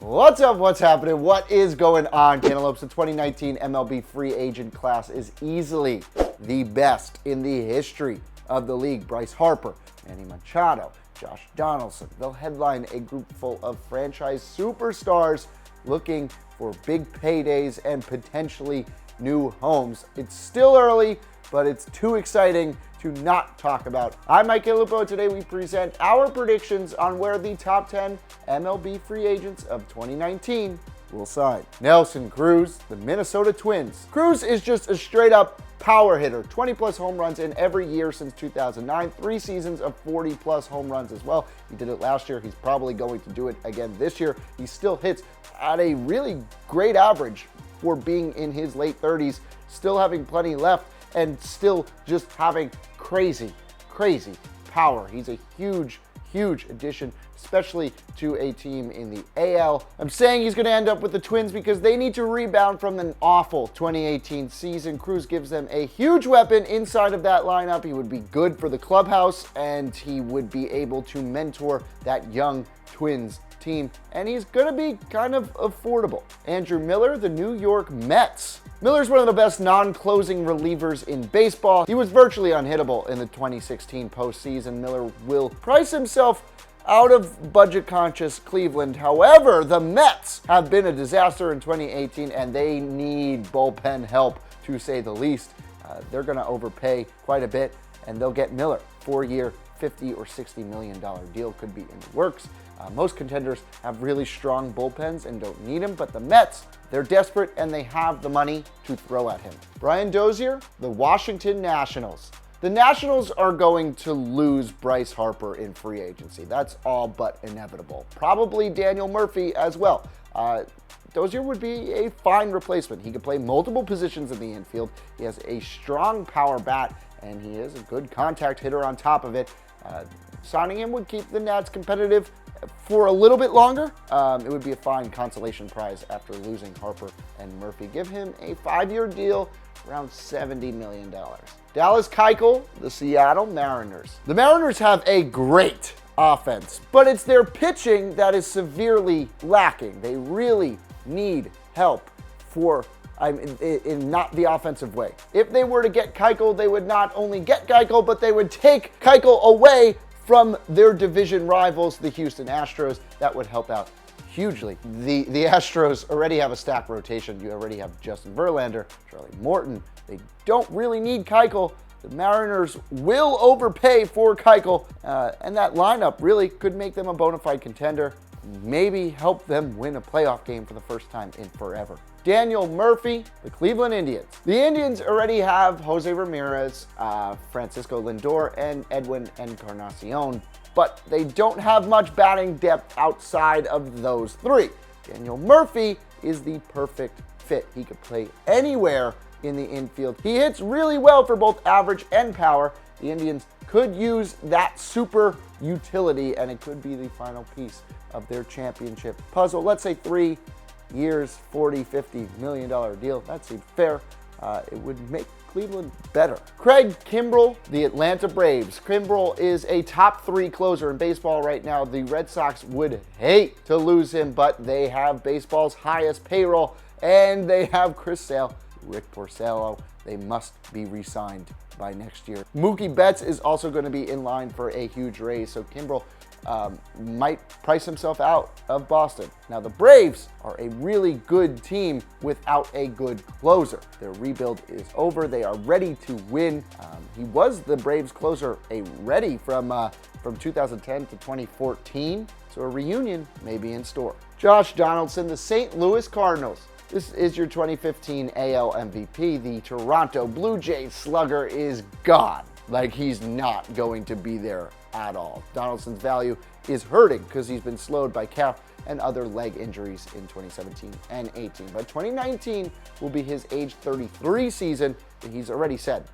What's up? What's happening? What is going on, Cantaloupes? The 2019 MLB free agent class is easily the best in the history of the league. Bryce Harper, Manny Machado, Josh Donaldson. They'll headline a group full of franchise superstars looking for big paydays and potentially new homes. It's still early, but it's too exciting to not talk about. I'm Mike Cantalupo. Today we present our predictions on where the top 10 MLB free agents of 2019 will sign. Nelson Cruz, the Minnesota Twins. Cruz is just a straight up power hitter. 20 plus home runs in every year since 2009. 3 seasons of 40 plus home runs as well. He did it last year. He's probably going to do it again this year. He still hits at a really great average for being in his late 30s, still having plenty left and still just having crazy power. He's a huge addition, especially to a team in the AL. I'm saying he's going to end up with the Twins because they need to rebound from an awful 2018 season. Cruz gives them a huge weapon inside of that lineup. He would be good for the clubhouse, and he would be able to mentor that young Twins team, and he's going to be kind of affordable. Andrew Miller, the New York Mets. Miller's one of the best non-closing relievers in baseball. He was virtually unhittable in the 2016 postseason. Miller will price himself out of budget-conscious Cleveland. However, the Mets have been a disaster in 2018, and they need bullpen help, to say the least. They're going to overpay quite a bit, and they'll get Miller. 4-year, $50 or $60 million deal could be in the works. Most contenders have really strong bullpens and don't need him, but the Mets, they're desperate and they have the money to throw at him. Brian Dozier, the Washington Nationals. The Nationals are going to lose Bryce Harper in free agency. That's all but inevitable. Probably Daniel Murphy as well. Dozier would be a fine replacement. He could play multiple positions in the infield. He has a strong power bat, and he is a good contact hitter on top of it. Signing him would keep the Nats competitive for a little bit longer. It would be a fine consolation prize after losing Harper and Murphy. Give him a 5-year deal, around $70 million. Dallas Keuchel, the Seattle Mariners. The Mariners have a great offense, but it's their pitching that is severely lacking. They really need help in not the offensive way. If they were to get Keuchel, they would not only get Keuchel, but they would take Keuchel away from their division rivals, the Houston Astros. That would help out hugely. The Astros already have a stacked rotation. You already have Justin Verlander, Charlie Morton. They don't really need Keuchel. The Mariners will overpay for Keuchel, and that lineup really could make them a bona fide contender, maybe help them win a playoff game for the first time in forever. Daniel Murphy, the Cleveland Indians. The Indians already have Jose Ramirez, Francisco Lindor, and Edwin Encarnacion, but they don't have much batting depth outside of those 3. Daniel Murphy is the perfect fit. He could play anywhere in the infield. He hits really well for both average and power. The Indians could use that super utility, and it could be the final piece of their championship puzzle. Let's say 3 years, $40, $50 million deal. That seems fair. It would make Cleveland better. Craig Kimbrel, the Atlanta Braves. Kimbrel is a top 3 closer in baseball right now. The Red Sox would hate to lose him, but they have baseball's highest payroll, and they have Chris Sale, Rick Porcello. They must be re-signed by next year. Mookie Betts is also going to be in line for a huge raise, so Kimbrel might price himself out of Boston. Now, the Braves are a really good team without a good closer. Their rebuild is over. They are ready to win. He was the Braves closer already from 2010 to 2014, so a reunion may be in store. Josh Donaldson, the St. Louis Cardinals. This is your 2015 AL MVP. The Toronto Blue Jays slugger is gone. Like, he's not going to be there at all. Donaldson's value is hurting because he's been slowed by calf and other leg injuries in 2017 and 18. But 2019 will be his age 33 season. He's already said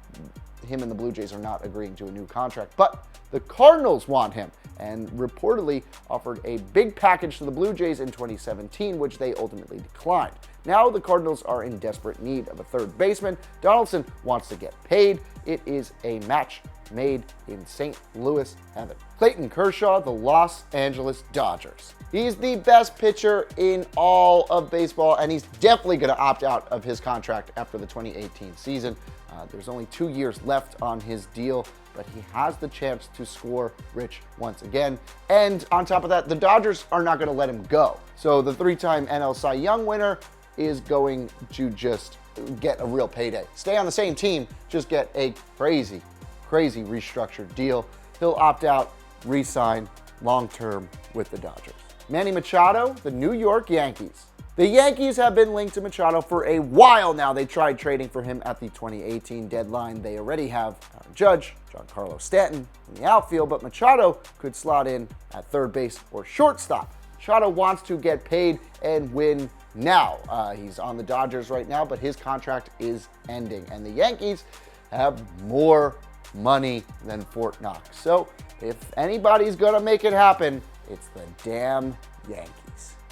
him and the Blue Jays are not agreeing to a new contract, but the Cardinals want him and reportedly offered a big package to the Blue Jays in 2017, which they ultimately declined. Now the Cardinals are in desperate need of a third baseman. Donaldson wants to get paid. It is a match made in St. Louis heaven. Clayton Kershaw, the Los Angeles Dodgers. He's the best pitcher in all of baseball, and he's definitely going to opt out of his contract after the 2018 season. There's only 2 years left on his deal, but he has the chance to score rich once again. And on top of that, the Dodgers are not going to let him go. So the 3-time NL Cy Young winner is going to just get a real payday. Stay on the same team, just get a crazy restructured deal. He'll opt out, re-sign long-term with the Dodgers. Manny Machado, the New York Yankees. The Yankees have been linked to Machado for a while now. They tried trading for him at the 2018 deadline. They already have Aaron Judge, Giancarlo Stanton in the outfield, but Machado could slot in at third base or shortstop. Machado wants to get paid and win now. He's on the Dodgers right now, but his contract is ending, and the Yankees have more money than Fort Knox. So if anybody's gonna make it happen, it's the damn Yankees.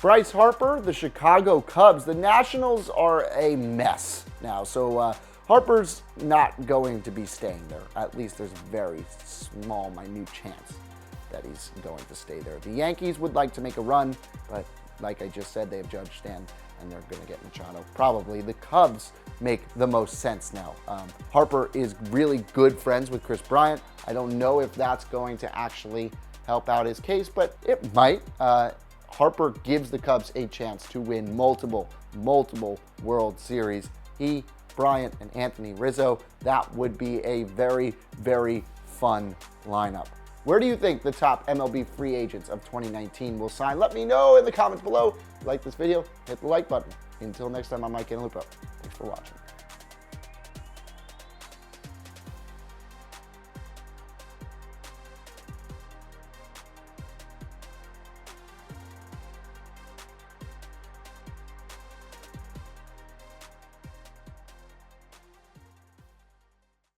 Bryce Harper, the Chicago Cubs. The Nationals are a mess now, so Harper's not going to be staying there. At least there's a very small, minute chance that he's going to stay there. The Yankees would like to make a run, but like I just said, they have Judge, Stan, and they're going to get Machado. Probably the Cubs make the most sense now. Harper is really good friends with Kris Bryant. I don't know if that's going to actually help out his case, but it might. Harper gives the Cubs a chance to win multiple World Series. He, Bryant, and Anthony Rizzo, that would be a very fun lineup. Where do you think the top MLB free agents of 2019 will sign? Let me know in the comments below. If you like this video, hit the like button. Until next time, I'm Mike Cantalupo. Thanks for watching.